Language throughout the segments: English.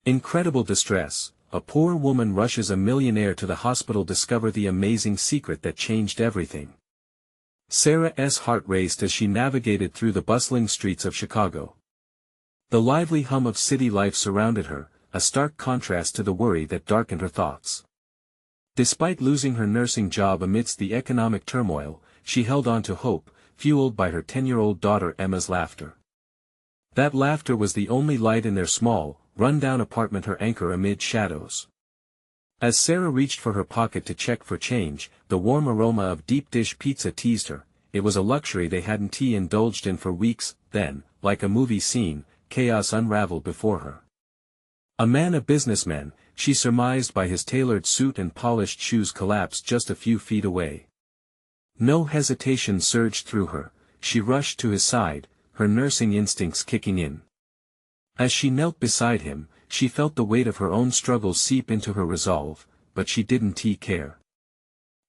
Incredible distress. A poor woman rushes a millionaire to the hospital to discover the amazing secret that changed everything. Sarah's heart raced as she navigated through the bustling streets of Chicago. The lively hum of city life surrounded her, a stark contrast to the worry that darkened her thoughts. Despite losing her nursing job amidst the economic turmoil, she held on to hope, fueled by her 10-year-old daughter Emma's laughter. That laughter was the only light in their small, run-down apartment, her anchor amid shadows. As Sarah reached for her pocket to check for change, the warm aroma of deep-dish pizza teased her. It was a luxury they hadn't indulged in for weeks. Then, like a movie scene, chaos unraveled before her. A businessman, she surmised by his tailored suit and polished shoes, collapsed just a few feet away. No hesitation surged through her. She rushed to his side, her nursing instincts kicking in. As she knelt beside him, she felt the weight of her own struggles seep into her resolve, but she didn't care.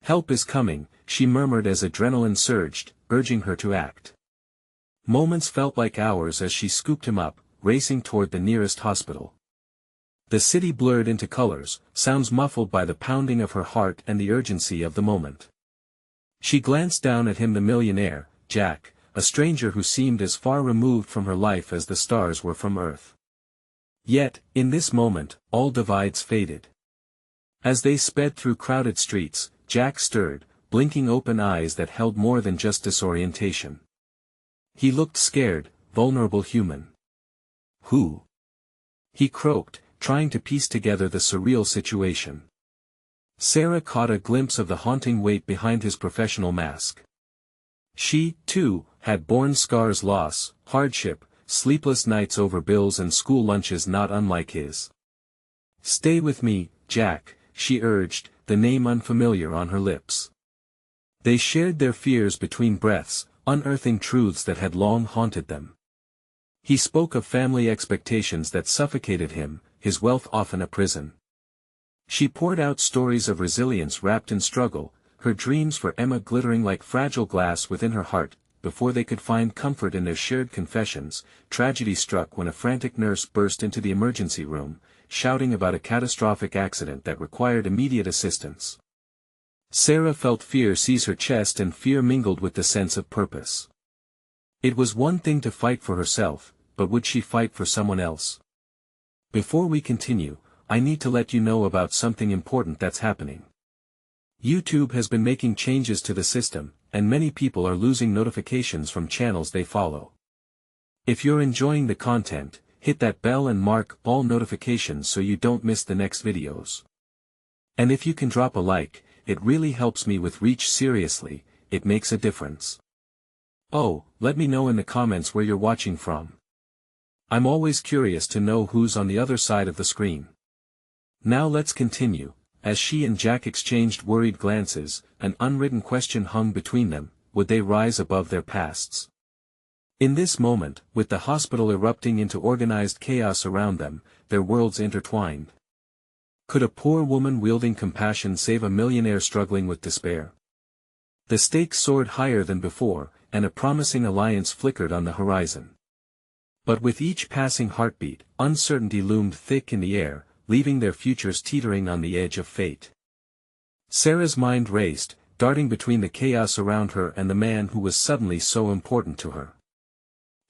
"Help is coming," she murmured as adrenaline surged, urging her to act. Moments felt like hours as she scooped him up, racing toward the nearest hospital. The city blurred into colors, sounds muffled by the pounding of her heart and the urgency of the moment. She glanced down at him, the millionaire, Jack, a stranger who seemed as far removed from her life as the stars were from Earth. Yet, in this moment, all divides faded. As they sped through crowded streets, Jack stirred, blinking open eyes that held more than just disorientation. He looked scared, vulnerable, human. "Who?" he croaked, trying to piece together the surreal situation. Sarah caught a glimpse of the haunting weight behind his professional mask. She, too, had borne scars, loss, hardship, sleepless nights over bills and school lunches not unlike his. "Stay with me, Jack," she urged, the name unfamiliar on her lips. They shared their fears between breaths, unearthing truths that had long haunted them. He spoke of family expectations that suffocated him, his wealth often a prison. She poured out stories of resilience wrapped in struggle, her dreams for Emma glittering like fragile glass within her heart. Before they could find comfort in their shared confessions, tragedy struck when a frantic nurse burst into the emergency room, shouting about a catastrophic accident that required immediate assistance. Sarah felt fear seize her chest, and fear mingled with the sense of purpose. It was one thing to fight for herself, but would she fight for someone else? Before we continue, I need to let you know about something important that's happening. YouTube has been making changes to the system, and many people are losing notifications from channels they follow. If you're enjoying the content, hit that bell and mark all notifications so you don't miss the next videos. And if you can drop a like, it really helps me with reach. Seriously, it makes a difference. Oh, let me know in the comments where you're watching from. I'm always curious to know who's on the other side of the screen. Now let's continue. As she and Jack exchanged worried glances, an unwritten question hung between them: would they rise above their pasts? In this moment, with the hospital erupting into organized chaos around them, their worlds intertwined. Could a poor woman wielding compassion save a millionaire struggling with despair? The stakes soared higher than before, and a promising alliance flickered on the horizon. But with each passing heartbeat, uncertainty loomed thick in the air, leaving their futures teetering on the edge of fate. Sarah's mind raced, darting between the chaos around her and the man who was suddenly so important to her.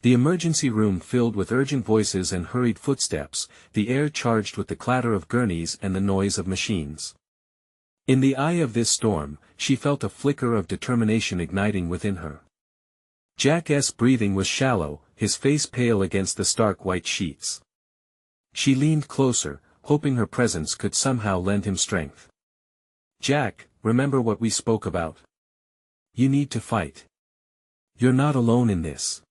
The emergency room filled with urgent voices and hurried footsteps, the air charged with the clatter of gurneys and the noise of machines. In the eye of this storm, she felt a flicker of determination igniting within her. Jack's breathing was shallow, his face pale against the stark white sheets. She leaned closer, hoping her presence could somehow lend him strength. "Jack, remember what we spoke about? You need to fight. You're not alone in this."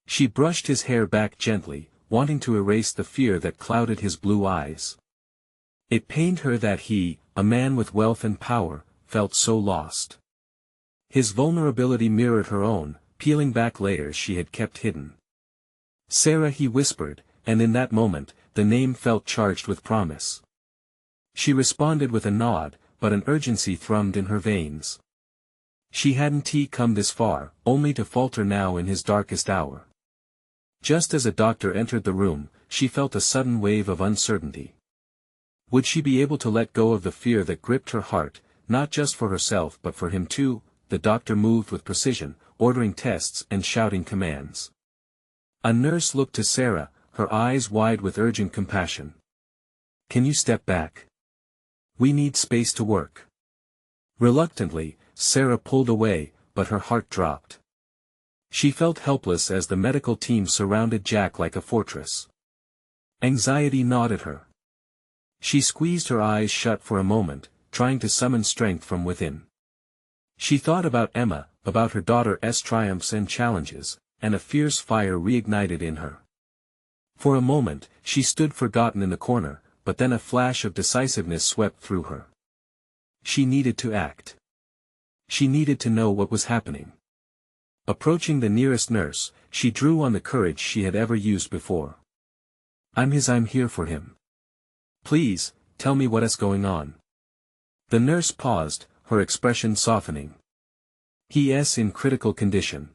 She brushed his hair back gently, wanting to erase the fear that clouded his blue eyes. It pained her that he, a man with wealth and power, felt so lost. His vulnerability mirrored her own, peeling back layers she had kept hidden. "Sarah," he whispered, and in that moment, the name felt charged with promise. She responded with a nod, but an urgency thrummed in her veins. She hadn't come this far, only to falter now in his darkest hour. Just as a doctor entered the room, she felt a sudden wave of uncertainty. Would she be able to let go of the fear that gripped her heart, not just for herself but for him too? The doctor moved with precision, ordering tests and shouting commands. A nurse looked to Sarah, her eyes wide with urgent compassion. "Can you step back? We need space to work." Reluctantly, Sarah pulled away, but her heart dropped. She felt helpless as the medical team surrounded Jack like a fortress. Anxiety gnawed at her. She squeezed her eyes shut for a moment, trying to summon strength from within. She thought about Emma, about her daughter's triumphs and challenges, and a fierce fire reignited in her. For a moment, she stood forgotten in the corner, but then a flash of decisiveness swept through her. She needed to act. She needed to know what was happening. Approaching the nearest nurse, she drew on the courage she had ever used before. I'm here for him. Please, tell me what is going on." The nurse paused, her expression softening. "He's in critical condition.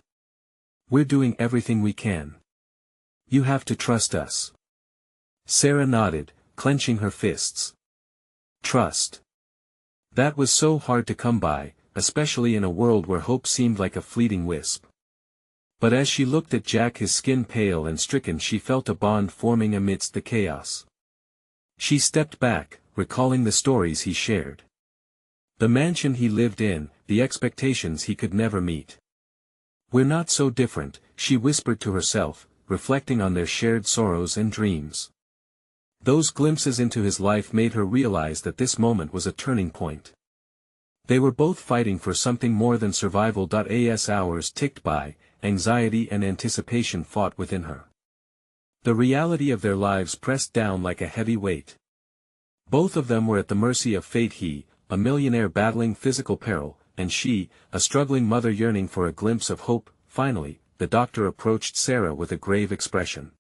We're doing everything we can. You have to trust us." Sarah nodded, clenching her fists. Trust. That was so hard to come by, especially in a world where hope seemed like a fleeting wisp. But as she looked at Jack, his skin pale and stricken, she felt a bond forming amidst the chaos. She stepped back, recalling the stories he shared. The mansion he lived in, the expectations he could never meet. "We're not so different," she whispered to herself, reflecting on their shared sorrows and dreams. Those glimpses into his life made her realize that this moment was a turning point. They were both fighting for something more than survival. As hours ticked by, anxiety and anticipation fought within her. The reality of their lives pressed down like a heavy weight. Both of them were at the mercy of fate, he, a millionaire battling physical peril, and she, a struggling mother yearning for a glimpse of hope. Finally, the doctor approached Sarah with a grave expression.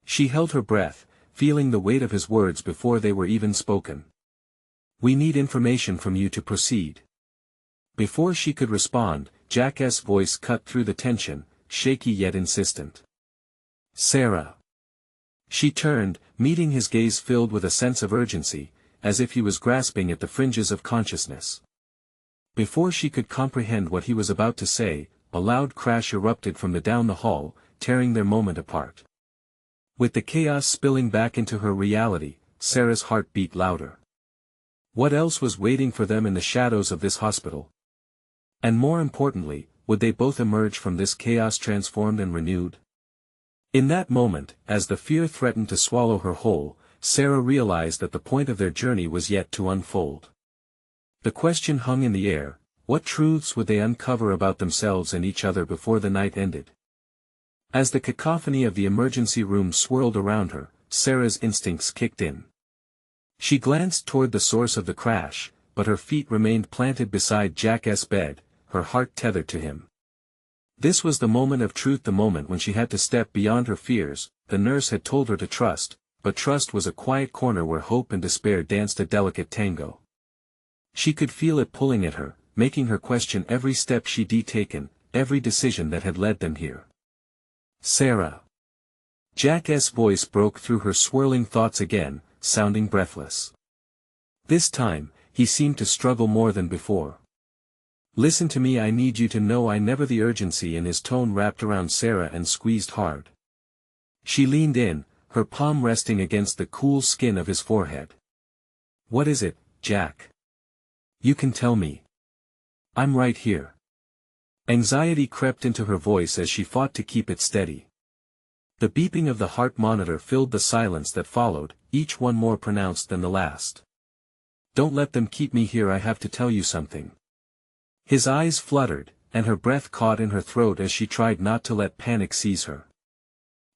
She held her breath, feeling the weight of his words before they were even spoken. "We need information from you to proceed." Before she could respond, Jack's voice cut through the tension, shaky yet insistent. "Sarah." She turned, meeting his gaze filled with a sense of urgency, as if he was grasping at the fringes of consciousness. Before she could comprehend what he was about to say, a loud crash erupted from down the hall, tearing their moment apart. With the chaos spilling back into her reality, Sarah's heart beat louder. What else was waiting for them in the shadows of this hospital? And more importantly, would they both emerge from this chaos transformed and renewed? In that moment, as the fear threatened to swallow her whole, Sarah realized that the point of their journey was yet to unfold. The question hung in the air: what truths would they uncover about themselves and each other before the night ended? As the cacophony of the emergency room swirled around her, Sarah's instincts kicked in. She glanced toward the source of the crash, but her feet remained planted beside Jack's bed, her heart tethered to him. This was the moment of truth, the moment when she had to step beyond her fears. The nurse had told her to trust, but trust was a quiet corner where hope and despair danced a delicate tango. She could feel it pulling at her, making her question every step she'd taken, every decision that had led them here. "Sarah." Jack's voice broke through her swirling thoughts again, sounding breathless. This time, he seemed to struggle more than before. "Listen to me, I need you to know I never." The urgency in his tone wrapped around Sarah and squeezed hard. She leaned in, her palm resting against the cool skin of his forehead. "What is it, Jack? You can tell me. I'm right here." Anxiety crept into her voice as she fought to keep it steady. The beeping of the heart monitor filled the silence that followed, each one more pronounced than the last. "Don't let them keep me here, I have to tell you something." His eyes fluttered, and her breath caught in her throat as she tried not to let panic seize her.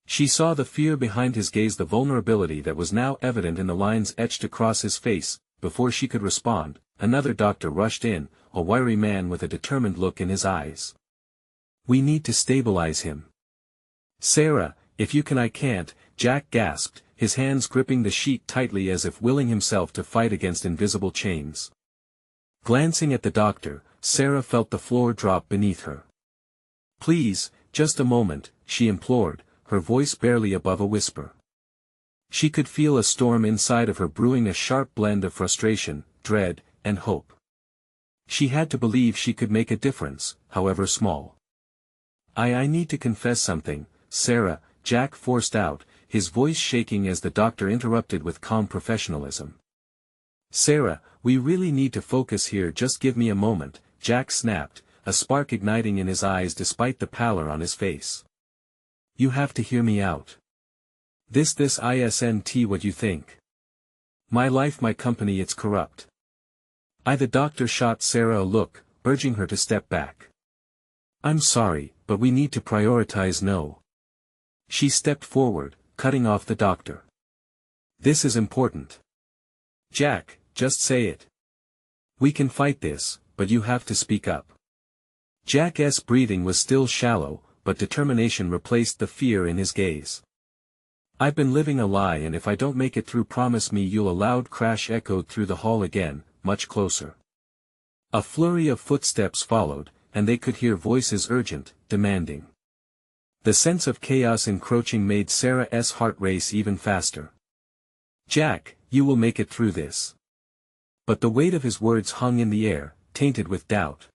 She saw the fear behind his gaze, the vulnerability that was now evident in the lines etched across his face. Before she could respond, another doctor rushed in, a wiry man with a determined look in his eyes. "We need to stabilize him." "Sarah, if you can." "I can't," Jack gasped, his hands gripping the sheet tightly as if willing himself to fight against invisible chains. Glancing at the doctor, Sarah felt the floor drop beneath her. "Please, just a moment," she implored, her voice barely above a whisper. She could feel a storm inside of her brewing, a sharp blend of frustration, dread, and hope. She had to believe she could make a difference, however small. I need to confess something, Sarah," Jack forced out, his voice shaking as the doctor interrupted with calm professionalism. "Sarah, we really need to focus here, just give me a moment," Jack snapped, a spark igniting in his eyes despite the pallor on his face. "You have to hear me out. This isn't what you think. My life, my company, it's corrupt." The doctor shot Sarah a look, urging her to step back. "I'm sorry, but we need to prioritize." "No." She stepped forward, cutting off the doctor. "This is important. Jack, just say it. We can fight this, but you have to speak up." Jack's breathing was still shallow, but determination replaced the fear in his gaze. "I've been living a lie, and if I don't make it through, promise me you'll." A loud crash echoed through the hall again, much closer. A flurry of footsteps followed, and they could hear voices urgent, demanding. The sense of chaos encroaching made Sarah's heart race even faster. "Jack, you will make it through this." But the weight of his words hung in the air, tainted with doubt.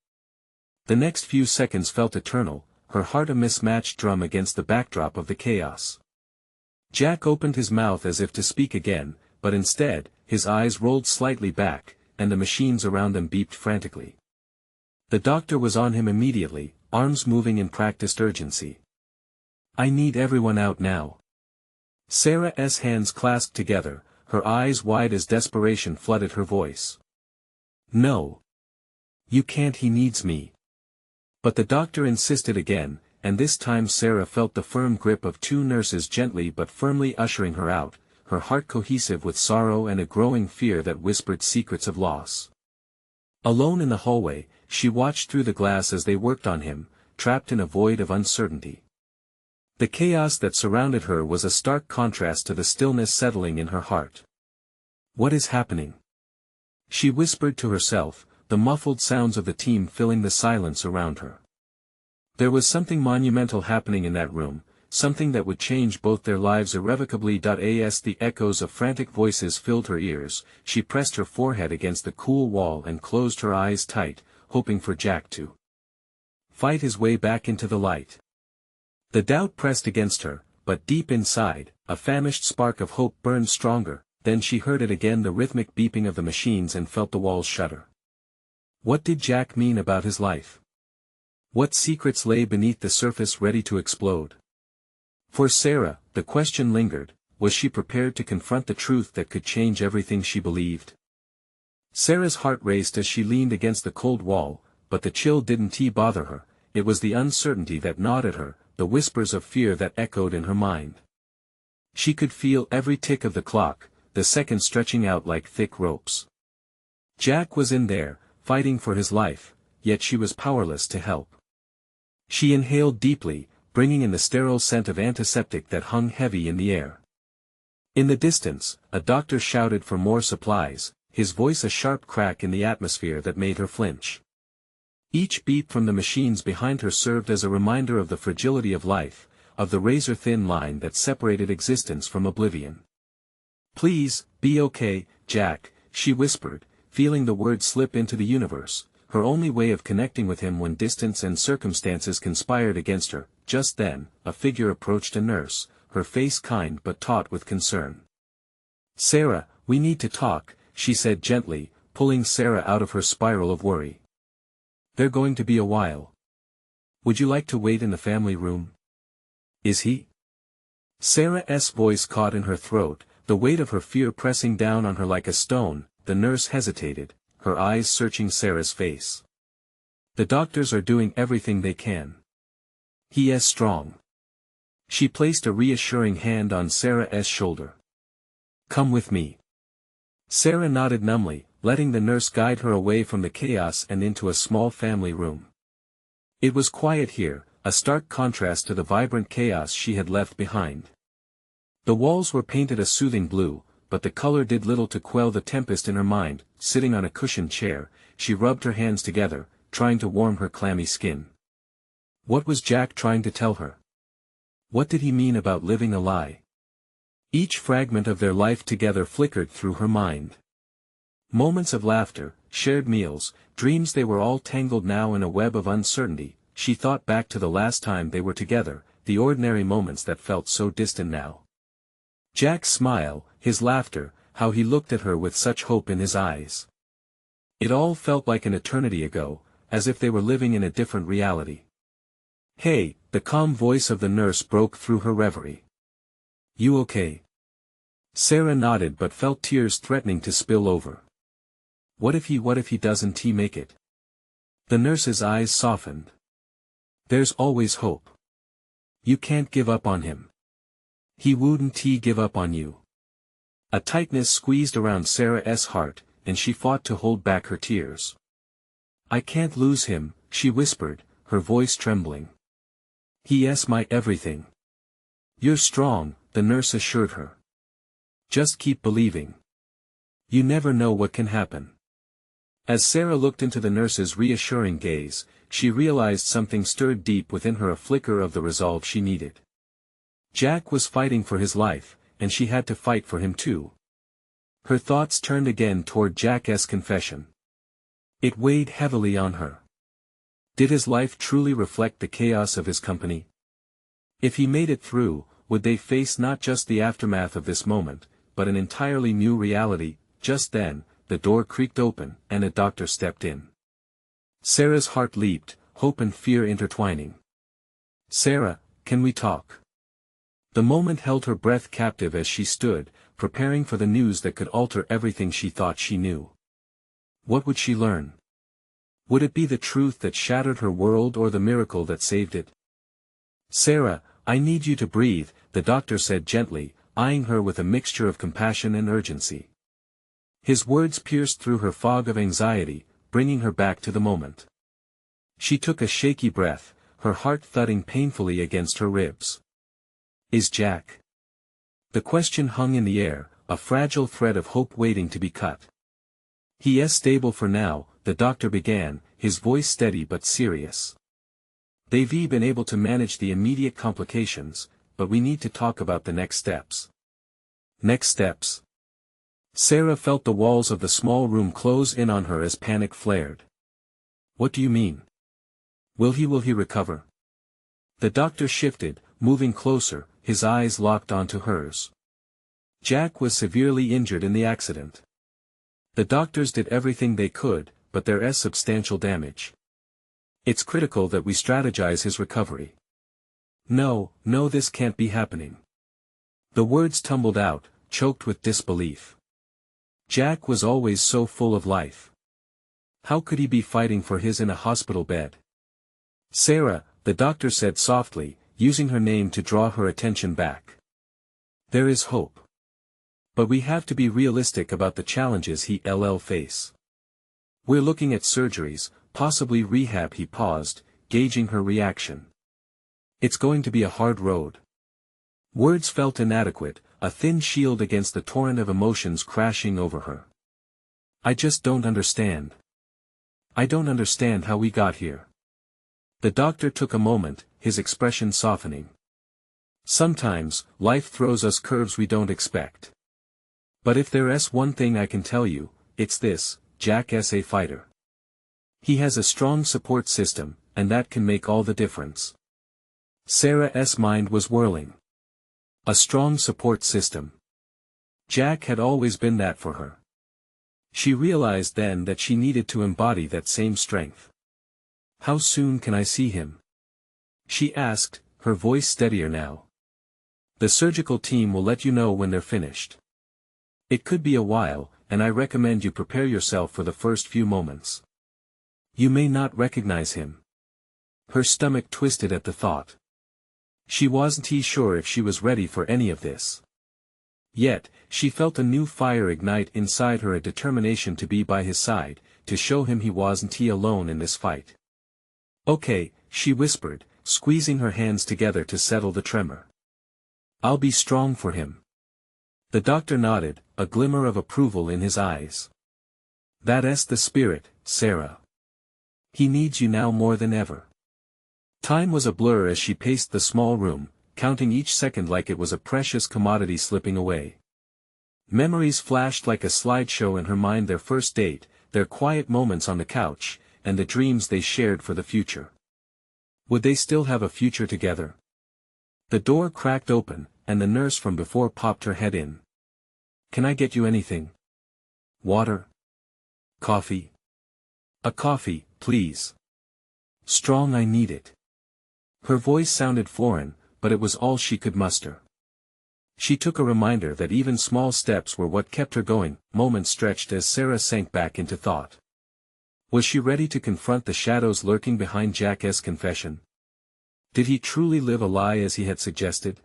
The next few seconds felt eternal, her heart a mismatched drum against the backdrop of the chaos. Jack opened his mouth as if to speak again, but instead, his eyes rolled slightly back, and the machines around them beeped frantically. The doctor was on him immediately, arms moving in practiced urgency. "I need everyone out now." Sarah's hands clasped together, her eyes wide as desperation flooded her voice. "No. You can't, he needs me." But the doctor insisted again, and this time Sarah felt the firm grip of two nurses gently but firmly ushering her out, her heart cohesive with sorrow and a growing fear that whispered secrets of loss. Alone in the hallway, she watched through the glass as they worked on him, trapped in a void of uncertainty. The chaos that surrounded her was a stark contrast to the stillness settling in her heart. "What is happening?" she whispered to herself, the muffled sounds of the team filling the silence around her. There was something monumental happening in that room, something that would change both their lives irrevocably. As the echoes of frantic voices filled her ears, she pressed her forehead against the cool wall and closed her eyes tight, hoping for Jack to fight his way back into the light. The doubt pressed against her, but deep inside, a famished spark of hope burned stronger. Then she heard it again, the rhythmic beeping of the machines, and felt the walls shudder. What did Jack mean about his life? What secrets lay beneath the surface ready to explode? For Sarah, the question lingered, was she prepared to confront the truth that could change everything she believed? Sarah's heart raced as she leaned against the cold wall, but the chill didn't bother her, it was the uncertainty that gnawed at her, the whispers of fear that echoed in her mind. She could feel every tick of the clock, the seconds stretching out like thick ropes. Jack was in there, fighting for his life, yet she was powerless to help. She inhaled deeply, bringing in the sterile scent of antiseptic that hung heavy in the air. In the distance, a doctor shouted for more supplies, his voice a sharp crack in the atmosphere that made her flinch. Each beep from the machines behind her served as a reminder of the fragility of life, of the razor-thin line that separated existence from oblivion. "Please, be okay, Jack," she whispered, feeling the words slip into the universe, her only way of connecting with him when distance and circumstances conspired against her. Just then, a figure approached, a nurse, her face kind but taut with concern. "Sarah, we need to talk," she said gently, pulling Sarah out of her spiral of worry. "They're going to be a while. Would you like to wait in the family room?" "Is he?" Sarah's voice caught in her throat, the weight of her fear pressing down on her like a stone. The nurse hesitated, her eyes searching Sarah's face. "The doctors are doing everything they can. He is strong." She placed a reassuring hand on Sarah's shoulder. "Come with me." Sarah nodded numbly, letting the nurse guide her away from the chaos and into a small family room. It was quiet here, a stark contrast to the vibrant chaos she had left behind. The walls were painted a soothing blue, but the color did little to quell the tempest in her mind. Sitting on a cushioned chair, she rubbed her hands together, trying to warm her clammy skin. What was Jack trying to tell her? What did he mean about living a lie? Each fragment of their life together flickered through her mind. Moments of laughter, shared meals, dreams, they were all tangled now in a web of uncertainty. She thought back to the last time they were together, the ordinary moments that felt so distant now. Jack's smile, his laughter, how he looked at her with such hope in his eyes. It all felt like an eternity ago, as if they were living in a different reality. "Hey," the calm voice of the nurse broke through her reverie. "You okay?" Sarah nodded but felt tears threatening to spill over. What if he doesn't make it?" The nurse's eyes softened. "There's always hope. You can't give up on him. He wouldn't give up on you." A tightness squeezed around Sarah's heart, and she fought to hold back her tears. "I can't lose him," she whispered, her voice trembling. "He's my everything." "You're strong," the nurse assured her. "Just keep believing. You never know what can happen." As Sarah looked into the nurse's reassuring gaze, she realized something stirred deep within her, a flicker of the resolve she needed. Jack was fighting for his life, and she had to fight for him too. Her thoughts turned again toward Jack's confession. It weighed heavily on her. Did his life truly reflect the chaos of his company? If he made it through, would they face not just the aftermath of this moment, but an entirely new reality? Just then, the door creaked open, and a doctor stepped in. Sarah's heart leaped, hope and fear intertwining. "Sarah, can we talk?" The moment held her breath captive as she stood, preparing for the news that could alter everything she thought she knew. What would she learn? Would it be the truth that shattered her world or the miracle that saved it? "Sarah, I need you to breathe," the doctor said gently, eyeing her with a mixture of compassion and urgency. His words pierced through her fog of anxiety, bringing her back to the moment. She took a shaky breath, her heart thudding painfully against her ribs. "Is Jack?" The question hung in the air, a fragile thread of hope waiting to be cut. "He is stable for now," the doctor began, his voice steady but serious. "They've been able to manage the immediate complications, but we need to talk about the next steps." "Next steps?" Sarah felt the walls of the small room close in on her as panic flared. "What do you mean? Will he recover?" The doctor shifted, moving closer, his eyes locked onto hers. "Jack was severely injured in the accident. The doctors did everything they could, but there is substantial damage. It's critical that we strategize his recovery." No, this can't be happening." The words tumbled out, choked with disbelief. Jack was always so full of life. How could he be fighting for his in a hospital bed? "Sarah," the doctor said softly, using her name to draw her attention back. "There is hope. But we have to be realistic about the challenges he'll face. We're looking at surgeries, possibly rehab." He paused, gauging her reaction. "It's going to be a hard road." Words felt inadequate, a thin shield against the torrent of emotions crashing over her. "I just don't understand. I don't understand how we got here." The doctor took a moment, his expression softening. "Sometimes, life throws us curves we don't expect. But if there's one thing I can tell you, it's this: Jack's a fighter. He has a strong support system, and that can make all the difference." Sarah's mind was whirling. A strong support system. Jack had always been that for her. She realized then that she needed to embody that same strength. "How soon can I see him?" she asked, her voice steadier now. "The surgical team will let you know when they're finished. It could be a while, and I recommend you prepare yourself for the first few moments. You may not recognize him." Her stomach twisted at the thought. She wasn't sure if she was ready for any of this. Yet, she felt a new fire ignite inside her, a determination to be by his side, to show him he wasn't alone in this fight. "Okay," she whispered, squeezing her hands together to settle the tremor. "I'll be strong for him." The doctor nodded, a glimmer of approval in his eyes. "That's the spirit, Sarah. He needs you now more than ever." Time was a blur as she paced the small room, counting each second like it was a precious commodity slipping away. Memories flashed like a slideshow in her mind: their first date, their quiet moments on the couch, and the dreams they shared for the future. Would they still have a future together? The door cracked open, and the nurse from before popped her head in. "Can I get you anything? Water? Coffee? A coffee, please. Strong, I need it." Her voice sounded foreign, but it was all she could muster. She took a reminder that even small steps were what kept her going. Moments stretched as Sarah sank back into thought. Was she ready to confront the shadows lurking behind Jack's confession? Did he truly live a lie as he had suggested?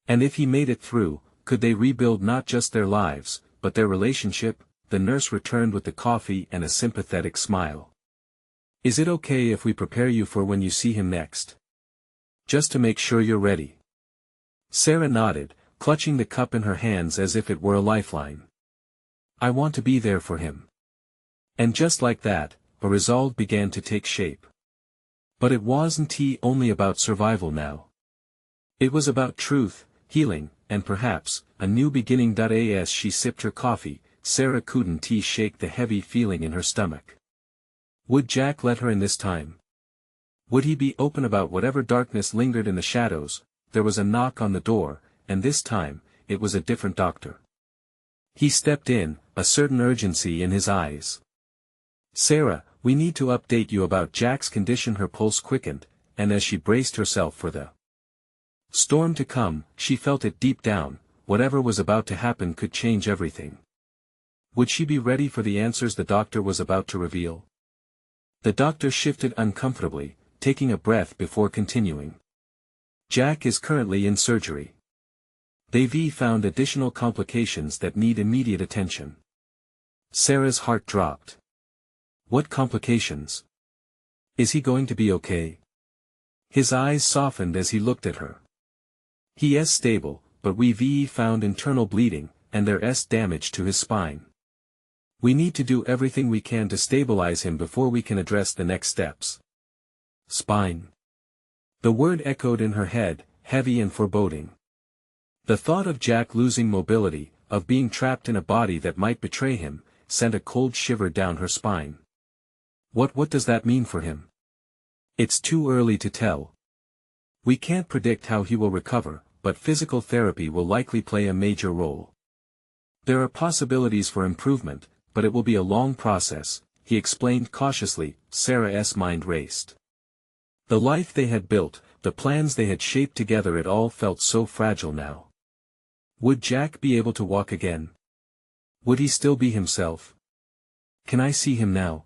And if he made it through, could they rebuild not just their lives, but their relationship? The nurse returned with the coffee and a sympathetic smile. "Is it okay if we prepare you for when you see him next? Just to make sure you're ready." Sarah nodded, clutching the cup in her hands as if it were a lifeline. "I want to be there for him." And just like that, a resolve began to take shape. But it wasn't only about survival now. It was about truth, healing, and perhaps, a new beginning. As she sipped her coffee, Sarah couldn't shake the heavy feeling in her stomach. Would Jack let her in this time? Would he be open about whatever darkness lingered in the shadows? There was a knock on the door, and this time, it was a different doctor. He stepped in, a certain urgency in his eyes. "Sarah, we need to update you about Jack's condition." Her pulse quickened, and as she braced herself for the storm to come, she felt it deep down: whatever was about to happen could change everything. Would she be ready for the answers the doctor was about to reveal? The doctor shifted uncomfortably, taking a breath before continuing. "Jack is currently in surgery. They've found additional complications that need immediate attention." Sarah's heart dropped. What complications? Is he going to be okay? His eyes softened as he looked at her. "He is stable, but we've found internal bleeding, and there's damage to his spine. We need to do everything we can to stabilize him before we can address the next steps." Spine. The word echoed in her head, heavy and foreboding. The thought of Jack losing mobility, of being trapped in a body that might betray him, sent a cold shiver down her spine. What does that mean for him? It's too early to tell. We can't predict how he will recover, but physical therapy will likely play a major role. There are possibilities for improvement, but it will be a long process, he explained cautiously. Sarah's mind raced. The life they had built, the plans they had shaped together, it all felt so fragile now. Would Jack be able to walk again? Would he still be himself? "Can I see him now?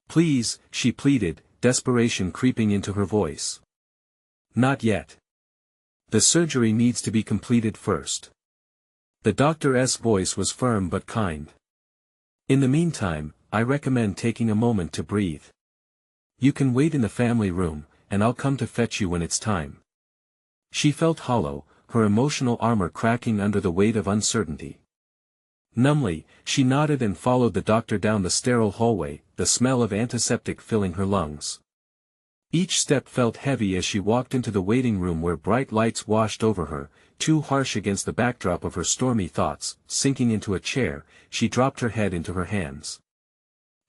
Please," she pleaded, desperation creeping into her voice. "Not yet. The surgery needs to be completed first." The doctor's voice was firm but kind. "In the meantime, I recommend taking a moment to breathe. You can wait in the family room, and I'll come to fetch you when it's time." She felt hollow, her emotional armor cracking under the weight of uncertainty. Numbly, she nodded and followed the doctor down the sterile hallway, the smell of antiseptic filling her lungs. Each step felt heavy as she walked into the waiting room where bright lights washed over her, too harsh against the backdrop of her stormy thoughts. Sinking into a chair, she dropped her head into her hands.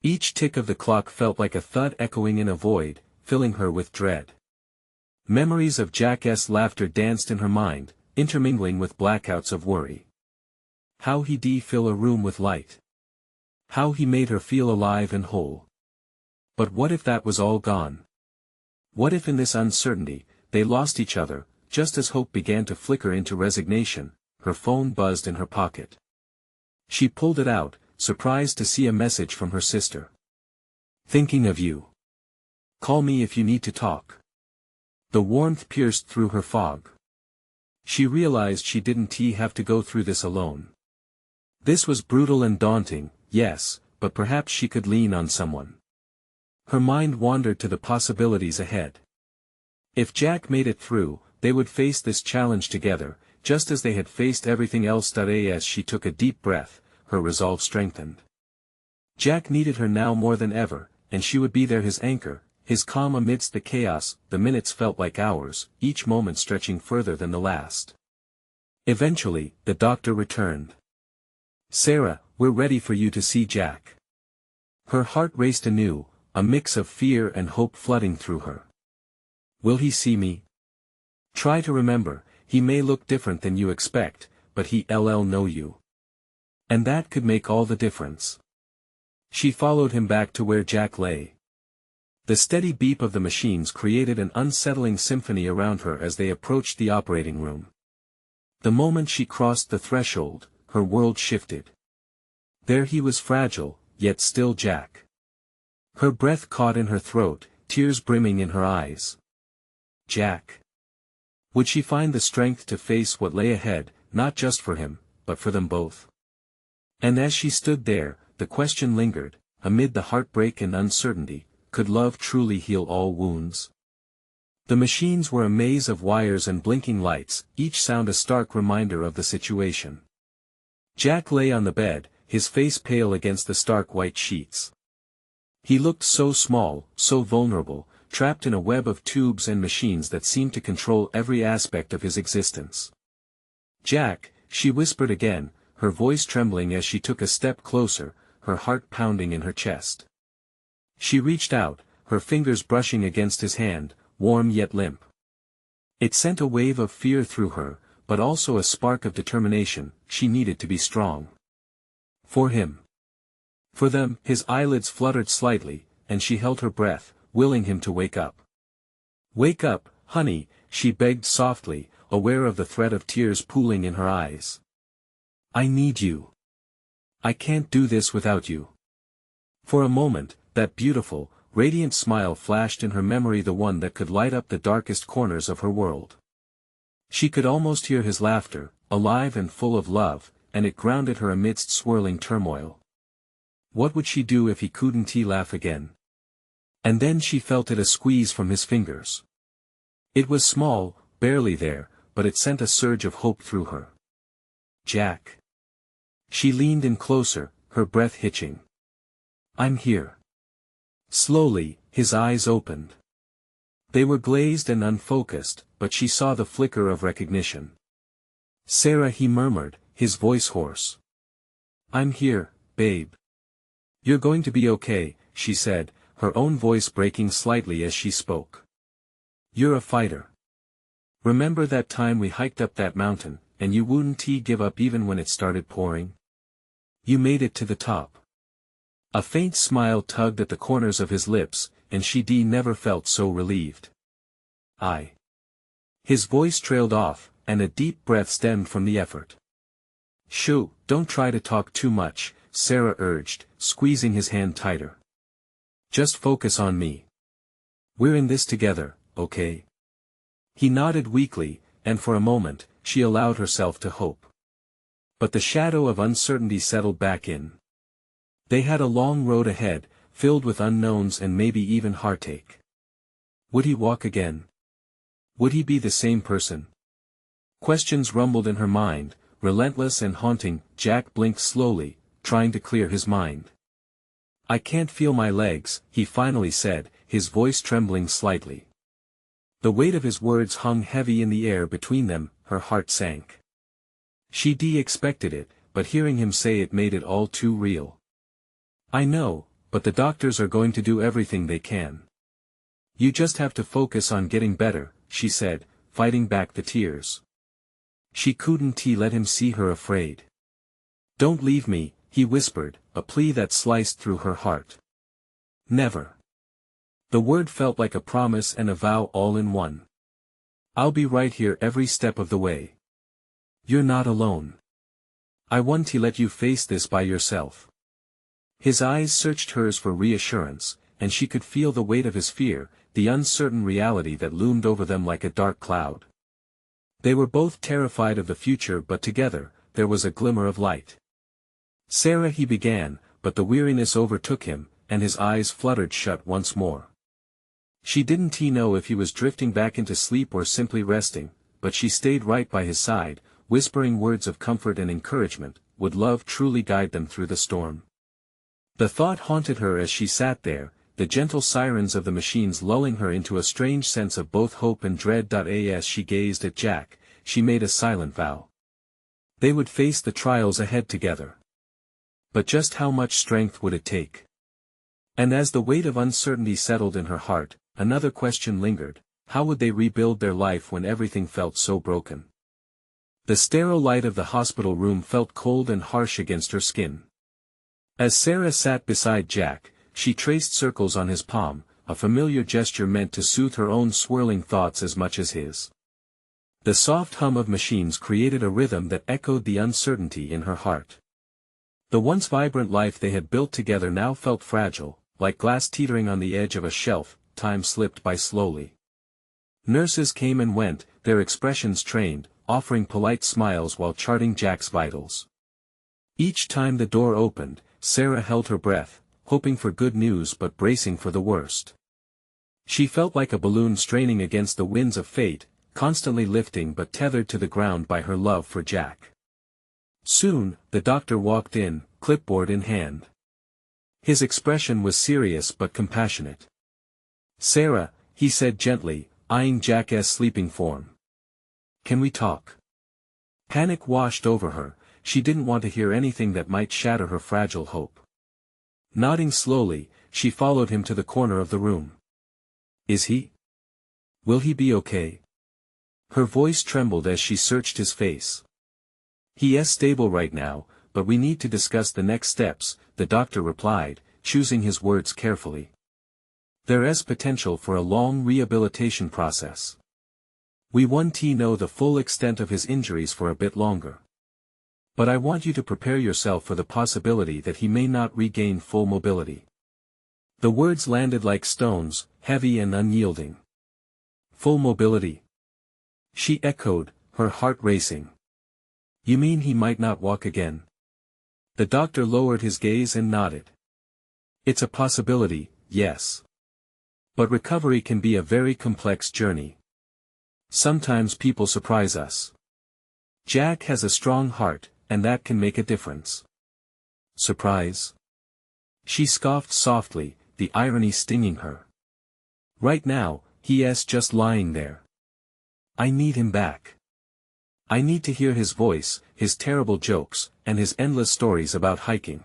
Each tick of the clock felt like a thud echoing in a void, filling her with dread. Memories of Jack's laughter danced in her mind, intermingling with blackouts of worry. How he'd fill a room with light. How he made her feel alive and whole. But what if that was all gone? What if in this uncertainty, they lost each other? Just as hope began to flicker into resignation, her phone buzzed in her pocket. She pulled it out, surprised to see a message from her sister. "Thinking of you. Call me if you need to talk." The warmth pierced through her fog. She realized she didn't have to go through this alone. This was brutal and daunting, yes, but perhaps she could lean on someone. Her mind wandered to the possibilities ahead. If Jack made it through, they would face this challenge together, just as they had faced everything else. As she took a deep breath, her resolve strengthened. Jack needed her now more than ever, and she would be there, his anchor, his calm amidst the chaos. The minutes felt like hours, each moment stretching further than the last. Eventually, the doctor returned. "Sarah, we're ready for you to see Jack." Her heart raced anew, a mix of fear and hope flooding through her. "Will he see me?" "Try to remember, he may look different than you expect, but he'll know you. And that could make all the difference." She followed him back to where Jack lay. The steady beep of the machines created an unsettling symphony around her as they approached the operating room. The moment she crossed the threshold, her world shifted. There he was, fragile, yet still Jack. Her breath caught in her throat, tears brimming in her eyes. Jack. Would she find the strength to face what lay ahead, not just for him, but for them both? And as she stood there, the question lingered, amid the heartbreak and uncertainty, could love truly heal all wounds? The machines were a maze of wires and blinking lights, each sound a stark reminder of the situation. Jack lay on the bed, his face pale against the stark white sheets. He looked so small, so vulnerable, trapped in a web of tubes and machines that seemed to control every aspect of his existence. "Jack," she whispered again, her voice trembling as she took a step closer, her heart pounding in her chest. She reached out, her fingers brushing against his hand, warm yet limp. It sent a wave of fear through her, but also a spark of determination. She needed to be strong. For him. For them. His eyelids fluttered slightly, and she held her breath, willing him to wake up. "Wake up, honey," she begged softly, aware of the threat of tears pooling in her eyes. "I need you. I can't do this without you." For a moment, that beautiful, radiant smile flashed in her memory, the one that could light up the darkest corners of her world. She could almost hear his laughter, alive and full of love, and it grounded her amidst swirling turmoil. What would she do if he couldn't laugh again? And then she felt it, a squeeze from his fingers. It was small, barely there, but it sent a surge of hope through her. "Jack." She leaned in closer, her breath hitching. "I'm here." Slowly, his eyes opened. They were glazed and unfocused, but she saw the flicker of recognition. "Sarah," he murmured, his voice hoarse. "I'm here, babe." "You're going to be okay," she said, her own voice breaking slightly as she spoke. "You're a fighter. Remember that time we hiked up that mountain, and you wouldn't give up even when it started pouring? You made it to the top." A faint smile tugged at the corners of his lips, and she never felt so relieved. "I." His voice trailed off, and a deep breath stemmed from the effort. "Shoo, don't try to talk too much," Sarah urged, squeezing his hand tighter. "Just focus on me. We're in this together, okay?" He nodded weakly, and for a moment, she allowed herself to hope. But the shadow of uncertainty settled back in. They had a long road ahead, filled with unknowns and maybe even heartache. Would he walk again? Would he be the same person? Questions rumbled in her mind, relentless and haunting. Jack blinked slowly, trying to clear his mind. "I can't feel my legs," he finally said, his voice trembling slightly. The weight of his words hung heavy in the air between them. Her heart sank. She expected it, but hearing him say it made it all too real. "I know, but the doctors are going to do everything they can. You just have to focus on getting better," she said, fighting back the tears. She couldn't let him see her afraid. "Don't leave me," he whispered, a plea that sliced through her heart. "Never." The word felt like a promise and a vow all in one. "I'll be right here every step of the way. You're not alone. I want to let you face this by yourself." His eyes searched hers for reassurance, and she could feel the weight of his fear, the uncertain reality that loomed over them like a dark cloud. They were both terrified of the future, but together, there was a glimmer of light. "Sarah," he began, but the weariness overtook him, and his eyes fluttered shut once more. She didn't know if he was drifting back into sleep or simply resting, but she stayed right by his side, whispering words of comfort and encouragement. Would love truly guide them through the storm? The thought haunted her as she sat there, the gentle sirens of the machines lulling her into a strange sense of both hope and dread. As she gazed at Jack, she made a silent vow. They would face the trials ahead together. But just how much strength would it take? And as the weight of uncertainty settled in her heart, another question lingered: how would they rebuild their life when everything felt so broken? The sterile light of the hospital room felt cold and harsh against her skin. As Sarah sat beside Jack, she traced circles on his palm, a familiar gesture meant to soothe her own swirling thoughts as much as his. The soft hum of machines created a rhythm that echoed the uncertainty in her heart. The once vibrant life they had built together now felt fragile, like glass teetering on the edge of a shelf. Time slipped by slowly. Nurses came and went, their expressions trained, offering polite smiles while charting Jack's vitals. Each time the door opened, Sarah held her breath, hoping for good news but bracing for the worst. She felt like a balloon straining against the winds of fate, constantly lifting but tethered to the ground by her love for Jack. Soon, the doctor walked in, clipboard in hand. His expression was serious but compassionate. "Sarah," he said gently, eyeing Jack's sleeping form. "Can we talk?" Panic washed over her. She didn't want to hear anything that might shatter her fragile hope. Nodding slowly, she followed him to the corner of the room. "Is he? Will he be okay?" Her voice trembled as she searched his face. "He is stable right now, but we need to discuss the next steps," the doctor replied, choosing his words carefully. "There is potential for a long rehabilitation process. We want to know the full extent of his injuries for a bit longer. But I want you to prepare yourself for the possibility that he may not regain full mobility." The words landed like stones, heavy and unyielding. "Full mobility?" she echoed, her heart racing. "You mean he might not walk again?" The doctor lowered his gaze and nodded. "It's a possibility, yes. But recovery can be a very complex journey. Sometimes people surprise us. Jack has a strong heart, and that can make a difference." "Surprise?" She scoffed softly, the irony stinging her. "Right now, he is just lying there. I need him back. I need to hear his voice, his terrible jokes, and his endless stories about hiking."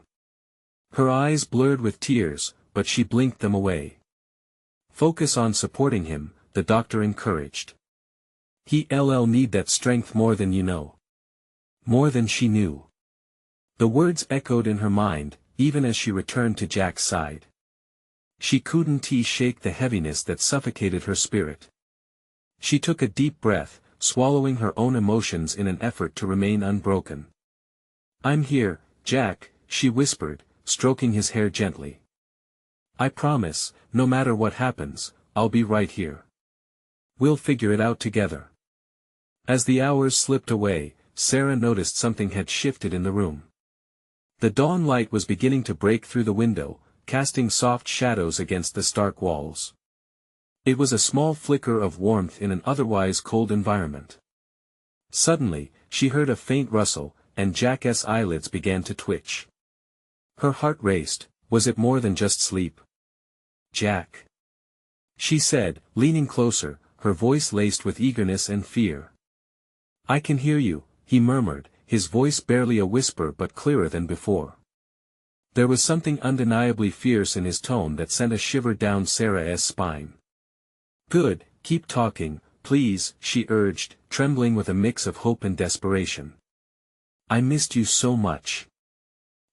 Her eyes blurred with tears, but she blinked them away. "Focus on supporting him," the doctor encouraged. "He'll need that strength more than you know." More than she knew. The words echoed in her mind, even as she returned to Jack's side. She couldn't shake the heaviness that suffocated her spirit. She took a deep breath, swallowing her own emotions in an effort to remain unbroken. "I'm here, Jack," she whispered, stroking his hair gently. "I promise, no matter what happens, I'll be right here. We'll figure it out together." As the hours slipped away, Sarah noticed something had shifted in the room. The dawn light was beginning to break through the window, casting soft shadows against the stark walls. It was a small flicker of warmth in an otherwise cold environment. Suddenly, she heard a faint rustle, and Jack's eyelids began to twitch. Her heart raced. Was it more than just sleep? "Jack," she said, leaning closer, her voice laced with eagerness and fear. "I can hear you," he murmured, his voice barely a whisper but clearer than before. There was something undeniably fierce in his tone that sent a shiver down Sarah's spine. "Good, keep talking, please," she urged, trembling with a mix of hope and desperation. "I missed you so much."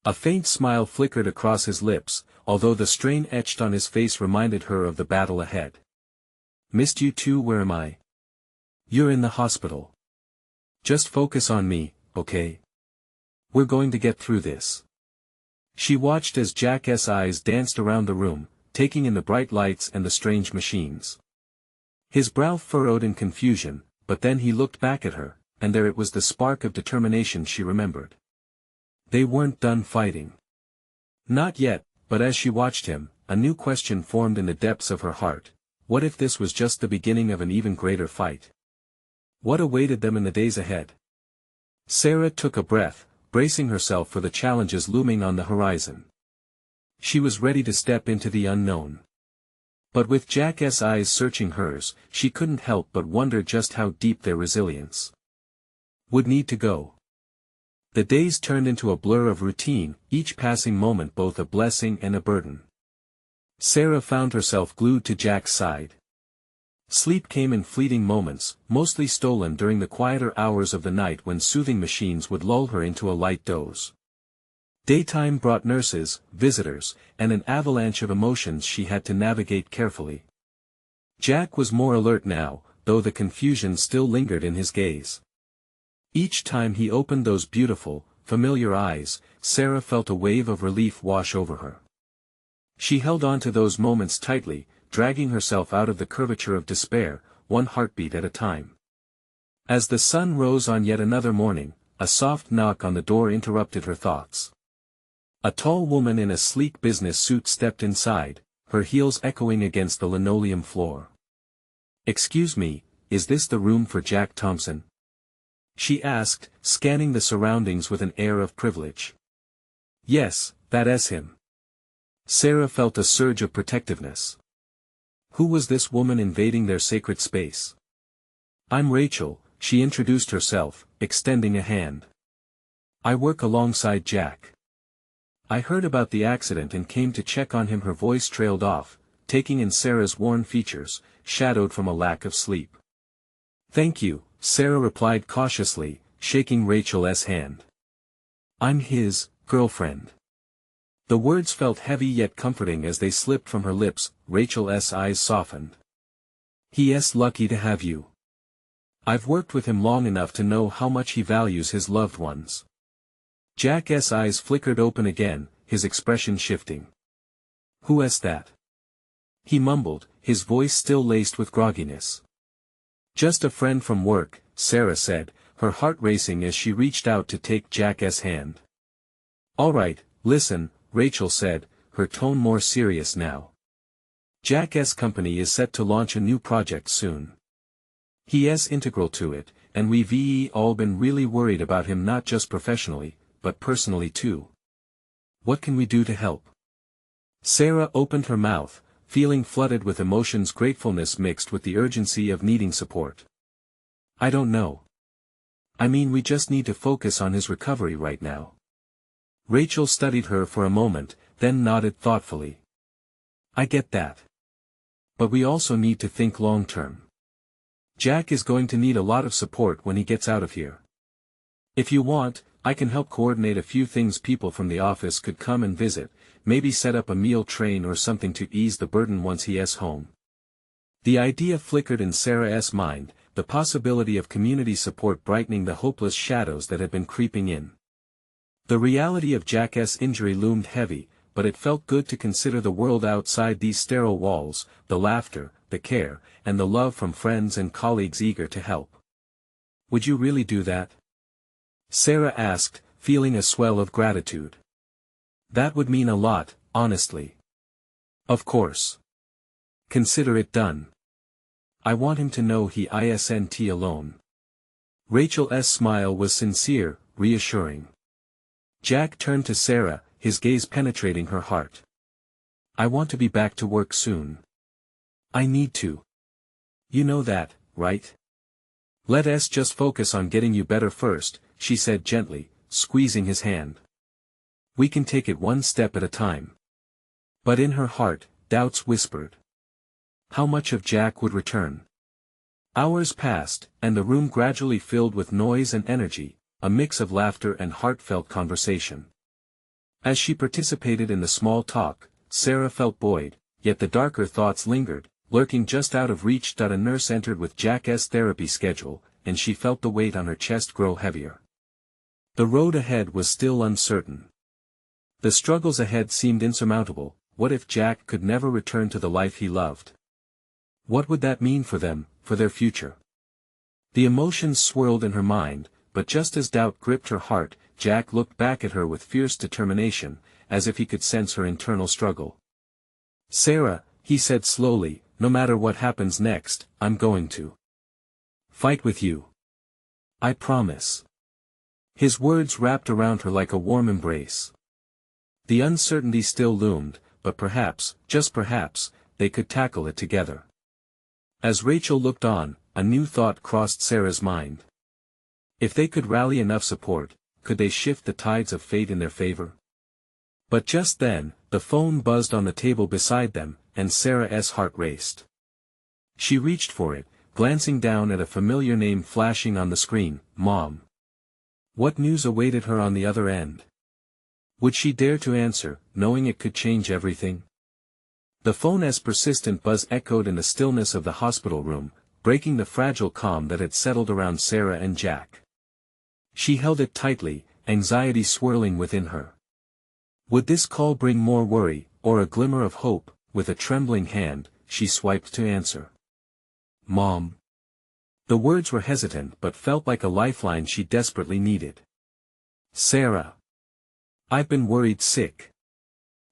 A faint smile flickered across his lips, although the strain etched on his face reminded her of the battle ahead. "Missed you too. Where am I?" "You're in the hospital. Just focus on me, okay? We're going to get through this." She watched as Jack's eyes danced around the room, taking in the bright lights and the strange machines. His brow furrowed in confusion, but then he looked back at her, and there it was, the spark of determination she remembered. They weren't done fighting. Not yet, but as she watched him, a new question formed in the depths of her heart. What if this was just the beginning of an even greater fight? What awaited them in the days ahead? Sarah took a breath, bracing herself for the challenges looming on the horizon. She was ready to step into the unknown. But with Jack's eyes searching hers, she couldn't help but wonder just how deep their resilience would need to go. The days turned into a blur of routine, each passing moment both a blessing and a burden. Sarah found herself glued to Jack's side. Sleep came in fleeting moments, mostly stolen during the quieter hours of the night when soothing machines would lull her into a light doze. Daytime brought nurses, visitors, and an avalanche of emotions she had to navigate carefully. Jack was more alert now, though the confusion still lingered in his gaze. Each time he opened those beautiful, familiar eyes, Sarah felt a wave of relief wash over her. She held on to those moments tightly, dragging herself out of the curvature of despair, one heartbeat at a time. As the sun rose on yet another morning, a soft knock on the door interrupted her thoughts. A tall woman in a sleek business suit stepped inside, her heels echoing against the linoleum floor. "Excuse me, is this the room for Jack Thompson?" she asked, scanning the surroundings with an air of privilege. "Yes, that's him." Sarah felt a surge of protectiveness. Who was this woman invading their sacred space? "I'm Rachel," she introduced herself, extending a hand. "I work alongside Jack. I heard about the accident and came to check on him." Her voice trailed off, taking in Sarah's worn features, shadowed from a lack of sleep. "Thank you," Sarah replied cautiously, shaking Rachel's hand. "I'm his girlfriend." The words felt heavy yet comforting as they slipped from her lips. Rachel's eyes softened. "He's lucky to have you. I've worked with him long enough to know how much he values his loved ones." Jack's eyes flickered open again, his expression shifting. "Who's that?" he mumbled, his voice still laced with grogginess. "Just a friend from work," Sarah said, her heart racing as she reached out to take Jack's hand. "All right, listen," Rachel said, her tone more serious now. "Jack's company is set to launch a new project soon. He's integral to it, and we've all been really worried about him, not just professionally, but personally too. What can we do to help?" Sarah opened her mouth, feeling flooded with emotions, gratefulness mixed with the urgency of needing support. "I don't know. I mean, we just need to focus on his recovery right now." Rachel studied her for a moment, then nodded thoughtfully. "I get that. But we also need to think long-term. Jack is going to need a lot of support when he gets out of here. If you want, I can help coordinate a few things. People from the office could come and visit, maybe set up a meal train or something to ease the burden once he's home." The idea flickered in Sarah's mind, the possibility of community support brightening the hopeless shadows that had been creeping in. The reality of Jack's injury loomed heavy, but it felt good to consider the world outside these sterile walls, the laughter, the care, and the love from friends and colleagues eager to help. "Would you really do that?" Sarah asked, feeling a swell of gratitude. "That would mean a lot, honestly." "Of course. Consider it done. I want him to know he isn't alone." Rachel's smile was sincere, reassuring. Jack turned to Sarah, his gaze penetrating her heart. "I want to be back to work soon. I need to. You know that, right? Let's just focus on getting you better first," she said gently, squeezing his hand. "We can take it one step at a time." But in her heart, doubts whispered. How much of Jack would return? Hours passed, and the room gradually filled with noise and energy, a mix of laughter and heartfelt conversation. As she participated in the small talk, Sarah felt buoyed, yet the darker thoughts lingered, lurking just out of reach. A nurse entered with Jack's therapy schedule, and she felt the weight on her chest grow heavier. The road ahead was still uncertain. The struggles ahead seemed insurmountable. What if Jack could never return to the life he loved? What would that mean for them, for their future? The emotions swirled in her mind, but just as doubt gripped her heart, Jack looked back at her with fierce determination, as if he could sense her internal struggle. "Sarah," he said slowly, "no matter what happens next, I'm going to fight with you. I promise." His words wrapped around her like a warm embrace. The uncertainty still loomed, but perhaps, just perhaps, they could tackle it together. As Rachel looked on, a new thought crossed Sarah's mind. If they could rally enough support, could they shift the tides of fate in their favor? But just then, the phone buzzed on the table beside them, and Sarah's heart raced. She reached for it, glancing down at a familiar name flashing on the screen, Mom. What news awaited her on the other end? Would she dare to answer, knowing it could change everything? The phone's persistent buzz echoed in the stillness of the hospital room, breaking the fragile calm that had settled around Sarah and Jack. She held it tightly, anxiety swirling within her. Would this call bring more worry, or a glimmer of hope? With a trembling hand, she swiped to answer. Mom. The words were hesitant but felt like a lifeline she desperately needed. Sarah. I've been worried sick.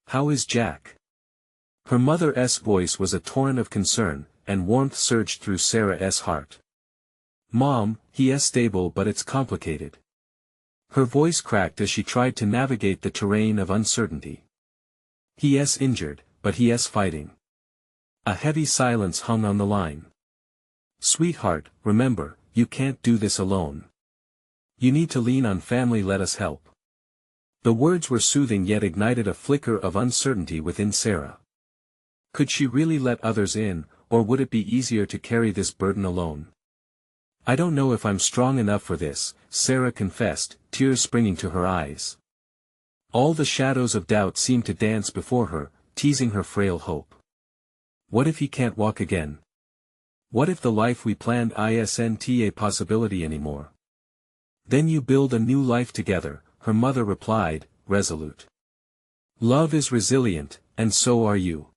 How is Jack? Her mother's voice was a torrent of concern, and warmth surged through Sarah's heart. Mom, he's stable but it's complicated. Her voice cracked as she tried to navigate the terrain of uncertainty. He's injured, but he's fighting. A heavy silence hung on the line. Sweetheart, remember, you can't do this alone. You need to lean on family. Let us help. The words were soothing yet ignited a flicker of uncertainty within Sarah. Could she really let others in, or would it be easier to carry this burden alone? I don't know if I'm strong enough for this, Sarah confessed, tears springing to her eyes. All the shadows of doubt seemed to dance before her, teasing her frail hope. What if he can't walk again? What if the life we planned isn't a possibility anymore? Then you build a new life together, her mother replied, resolute. Love is resilient, and so are you.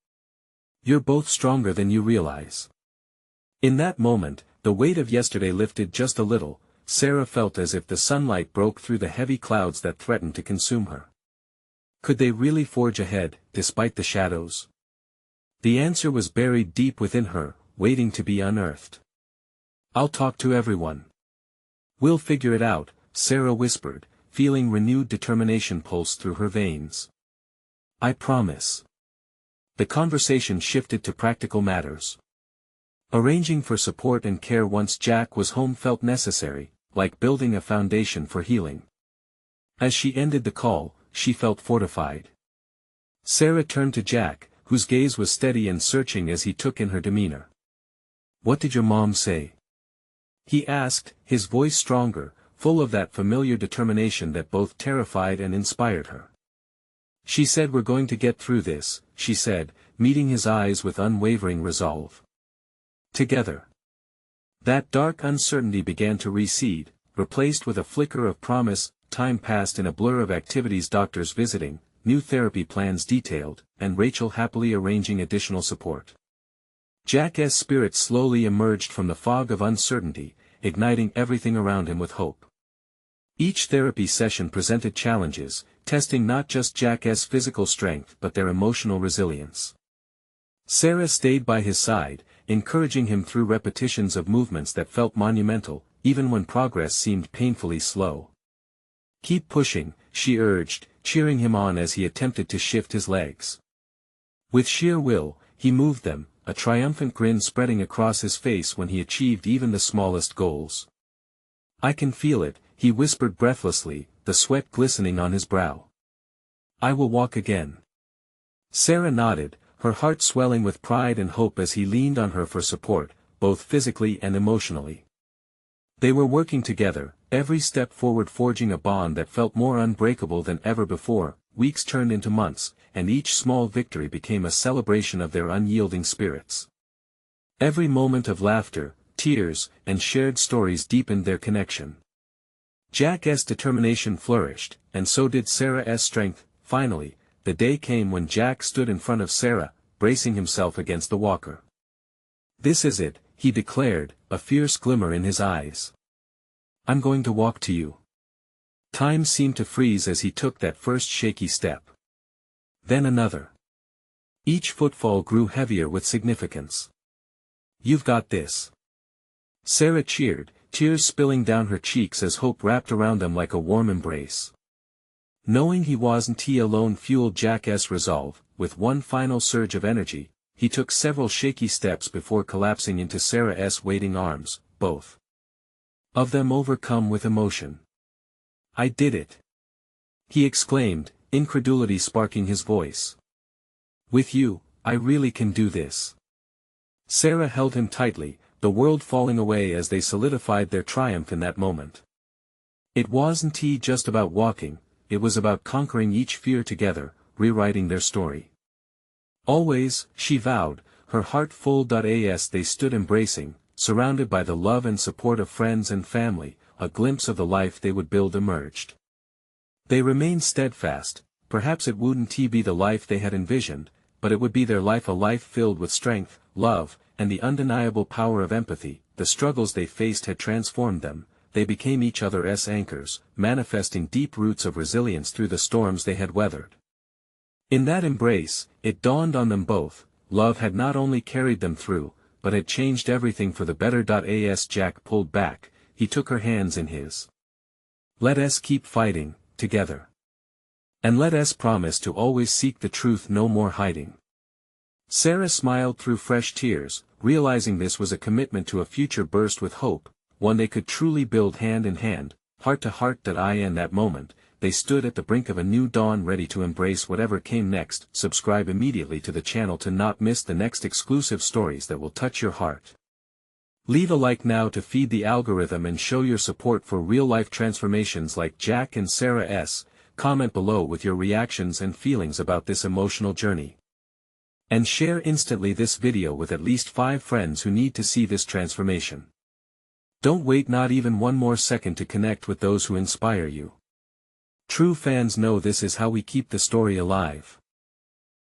You're both stronger than you realize. In that moment, the weight of yesterday lifted just a little. Sarah felt as if the sunlight broke through the heavy clouds that threatened to consume her. Could they really forge ahead, despite the shadows? The answer was buried deep within her, waiting to be unearthed. I'll talk to everyone. We'll figure it out, Sarah whispered, feeling renewed determination pulse through her veins. I promise. The conversation shifted to practical matters. Arranging for support and care once Jack was home felt necessary, like building a foundation for healing. As she ended the call, she felt fortified. Sarah turned to Jack, whose gaze was steady and searching as he took in her demeanor. What did your mom say? He asked, his voice stronger, full of that familiar determination that both terrified and inspired her. She said we're going to get through this, she said, meeting his eyes with unwavering resolve. Together. That dark uncertainty began to recede, replaced with a flicker of promise. Time passed in a blur of activities, doctors visiting, new therapy plans detailed, and Rachel happily arranging additional support. Jack's spirit slowly emerged from the fog of uncertainty, igniting everything around him with hope. Each therapy session presented challenges, testing not just Jack's physical strength but their emotional resilience. Sarah stayed by his side, encouraging him through repetitions of movements that felt monumental, even when progress seemed painfully slow. Keep pushing, she urged, cheering him on as he attempted to shift his legs. With sheer will, he moved them, a triumphant grin spreading across his face when he achieved even the smallest goals. I can feel it, he whispered breathlessly, the sweat glistening on his brow. I will walk again. Sarah nodded, her heart swelling with pride and hope as he leaned on her for support, both physically and emotionally. They were working together, every step forward forging a bond that felt more unbreakable than ever before. Weeks turned into months, and each small victory became a celebration of their unyielding spirits. Every moment of laughter, tears, and shared stories deepened their connection. Jack's determination flourished, and so did Sarah's strength. Finally, the day came when Jack stood in front of Sarah, bracing himself against the walker. This is it, he declared, a fierce glimmer in his eyes. I'm going to walk to you. Time seemed to freeze as he took that first shaky step. Then another. Each footfall grew heavier with significance. You've got this. Sarah cheered, tears spilling down her cheeks as hope wrapped around them like a warm embrace. Knowing he wasn't alone fueled Jack's resolve. With one final surge of energy, he took several shaky steps before collapsing into Sarah's waiting arms, both of them overcome with emotion. "I did it!" he exclaimed, incredulity sparking his voice. "With you, I really can do this." Sarah held him tightly, the world falling away as they solidified their triumph in that moment. It wasn't just about walking, it was about conquering each fear together, rewriting their story. Always, she vowed, her heart full. As they stood embracing, surrounded by the love and support of friends and family, a glimpse of the life they would build emerged. They remained steadfast. Perhaps it wouldn't be the life they had envisioned, but it would be their life, a life filled with strength, love, and the undeniable power of empathy. The struggles they faced had transformed them, they became each other's anchors, manifesting deep roots of resilience through the storms they had weathered. In that embrace, it dawned on them both, love had not only carried them through, but had changed everything for the better. As Jack pulled back, he took her hands in his. "Let us keep fighting, together. And let us promise to always seek the truth, no more hiding." Sarah smiled through fresh tears, realizing this was a commitment to a future burst with hope, one they could truly build hand in hand, heart to heart. In that moment, they stood at the brink of a new dawn, ready to embrace whatever came next. Subscribe immediately to the channel to not miss the next exclusive stories that will touch your heart. Leave a like now to feed the algorithm and show your support for real-life transformations like Jack and Sarah's. Comment below with your reactions and feelings about this emotional journey. And share instantly this video with at least 5 friends who need to see this transformation. Don't wait not even one more second to connect with those who inspire you. True fans know this is how we keep the story alive.